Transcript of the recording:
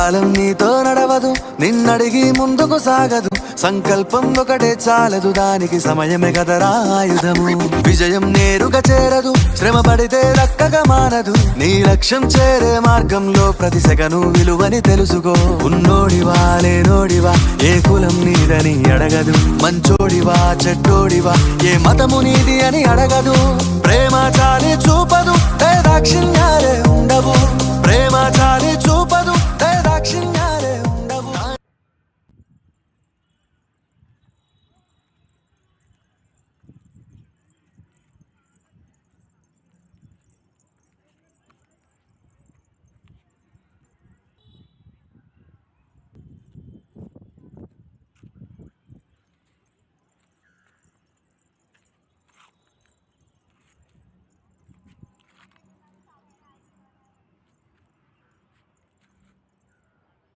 కాలం నీతో నడవదు, నిన్నడిగి ముందుకు సాగదు. సంకల్పం ఒకటే చాలదు, దానికి సమయమే కదరా ఆయుధము. విజయం నేరుగా చేరదు, శ్రమ పడితే దక్కగా మానదు. నీ లక్ష్యం చేరే మార్గంలో ప్రతి సెకను విలువని తెలుసుకో. ఉన్నోడివా లేనోడివా, ఏ కులం నీదని అడగదు. మంచోడివా చెడ్డోడివా, ఏ మతము నీది అని అడగదు. ప్రేమ చాలి చూపదు, దాక్షిణ్యాలే ఉండవు. ప్రేమ చాలి చూపదు.